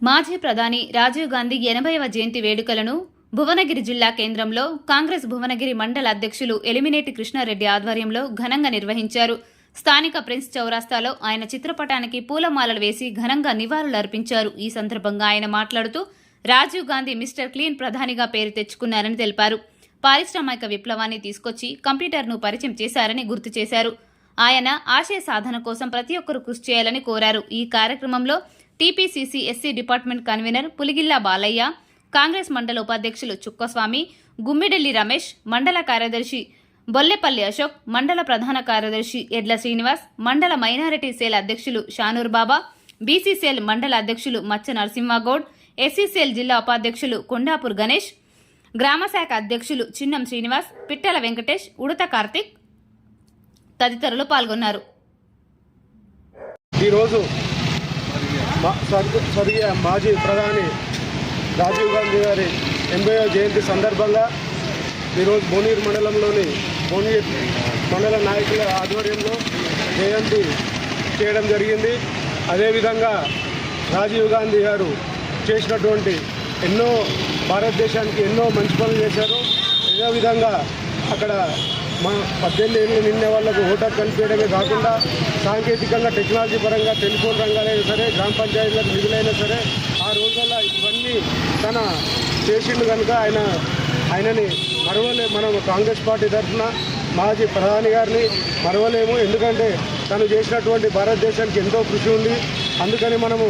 మాజీ ప్రధాని రాజీవ్ గాంధీ 80వ జయంతి వేడుకలను భువనగిరి జిల్లా కేంద్రంలో కాంగ్రెస్ భువనగిరి మండల అధ్యక్షులు ఎలిమినేటి కృష్ణారెడ్డి ఆధ్వర్యంలో ఘనంగా నిర్వహించారు. స్థానిక ప్రిన్స్ చౌరాస్తాలో ఆయన చిత్రపటానికి పూలమాలలు వేసి ఘనంగా నివాళులర్పించారు. ఈ సందర్భంగా ఆయన మాట్లాడుతూ రాజీవ్ గాంధీ మిస్టర్ క్లీన్ ప్రధానిగా పేరు తెచ్చుకున్నారని తెలిపారు. పారిశ్రామిక విప్లవాన్ని తీసుకొచ్చి కంప్యూటర్ను పరిచయం చేశారని గుర్తు చేశారు. ఆయన ఆశయ సాధన కోసం ప్రతి ఒక్కరూ కృషి చేయాలని కోరారు. ఈ కార్యక్రమంలో TPCC SC department convener Puligilla Balayya, Congress మండల ఉపాధ్యక్షులు చుక్కస్వామి, గుమ్మిడెల్లి రమేష్, మండల కార్యదర్శి బొల్లెపల్లి అశోక్, మండల ప్రధాన కార్యదర్శి ఎడ్ల శ్రీనివాస్, మండల మైనారిటీ సేల్ అధ్యక్షులు షానూర్ బాబా, బీసీసీఎల్ మండల అధ్యక్షులు మచ్చ నరసింహగౌడ్, ఎస్సీసీఎల్ జిల్లా ఉపాధ్యక్షులు కొండాపూర్ గణేష్, గ్రామశాఖ అధ్యక్షులు చిన్నం శ్రీనివాస్, పిట్టల వెంకటేష్, ఉడత కార్తిక్ తదితరులు పాల్గొన్నారు. ఈరోజు స్వర్గీయ మాజీ ప్రధాని రాజీవ్ గాంధీ గారి 80వ జయంతి సందర్భంగా ఈరోజు భువనగిరి మండలంలోని భువనగిరి మండల నాయకుల ఆధ్వర్యంలో జయంతి చేయడం జరిగింది. అదేవిధంగా రాజీవ్ గాంధీ గారు చేసినటువంటి ఎన్నో భారతదేశానికి ఎన్నో మంచి పనులు చేశారు. అదేవిధంగా అక్కడ 18 ఏళ్ళు నిండే వాళ్ళకు ఓటర్ కనిపించడమే కాకుండా సాంకేతికంగా టెక్నాలజీ పరంగా టెలిఫోన్ రంగాలైనా సరే, గ్రామ పంచాయతీలకు నిధులైనా సరే ఆ రోజుల్లో ఇవన్నీ తన చేసిండు కనుక ఆయనని మరవలే. మనం కాంగ్రెస్ పార్టీ తరఫున మాజీ ప్రధాని గారిని మరవలేము. ఎందుకంటే తను చేసినటువంటి భారతదేశానికి ఎంతో కృషి ఉంది. అందుకని మనము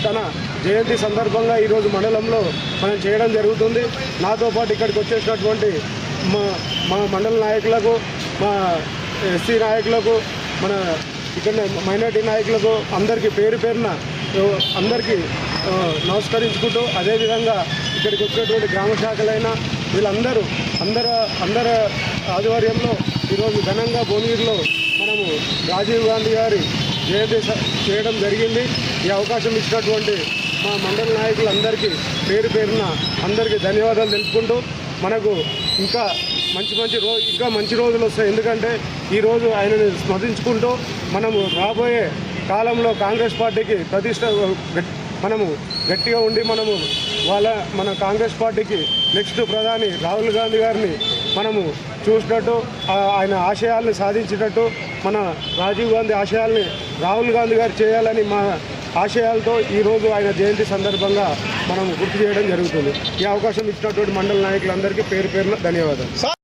తన జయంతి సందర్భంగా ఈరోజు మండలంలో మనం చేయడం జరుగుతుంది. నాతో పాటు ఇక్కడికి వచ్చేసినటువంటి మా మండల నాయకులకు, మా ఎస్సీ నాయకులకు, మన ఇక్కడ మైనార్టీ నాయకులకు అందరికీ పేరు పేరున అందరికీ నమస్కరించుకుంటూ, అదేవిధంగా ఇక్కడికి వచ్చేటువంటి గ్రామ శాఖలైన అందరి ఆధ్వర్యంలో ఈరోజు ఘనంగా భువనగిరిలో మనము రాజీవ్ గాంధీ గారి జయంతి చేయడం జరిగింది. ఈ అవకాశం ఇచ్చినటువంటి మా మండల నాయకులందరికీ పేరు పేరున అందరికీ ధన్యవాదాలు తెలుపుకుంటూ, మనకు ఇంకా మంచి రోజులు వస్తాయి. ఎందుకంటే ఈరోజు ఆయనని స్మరించుకుంటూ మనము రాబోయే కాలంలో కాంగ్రెస్ పార్టీకి ప్రతిష్ట మనము గట్టిగా ఉండి మన కాంగ్రెస్ పార్టీకి నెక్స్ట్ ప్రధాని రాహుల్ గాంధీ గారిని మనము చూసినట్టు, ఆయన ఆశయాల్ని సాధించేటట్టు, మన రాజీవ్ గాంధీ ఆశయాల్ని రాహుల్ గాంధీ గారు చేయాలని మా ఆశయాలతో ఈరోజు ఆయన జయంతి సందర్భంగా మనం గుర్తు చేయడం జరుగుతుంది. ఈ అవకాశం ఇచ్చినటువంటి మండల నాయకులందరికీ పేరు పేరున ధన్యవాదాలు.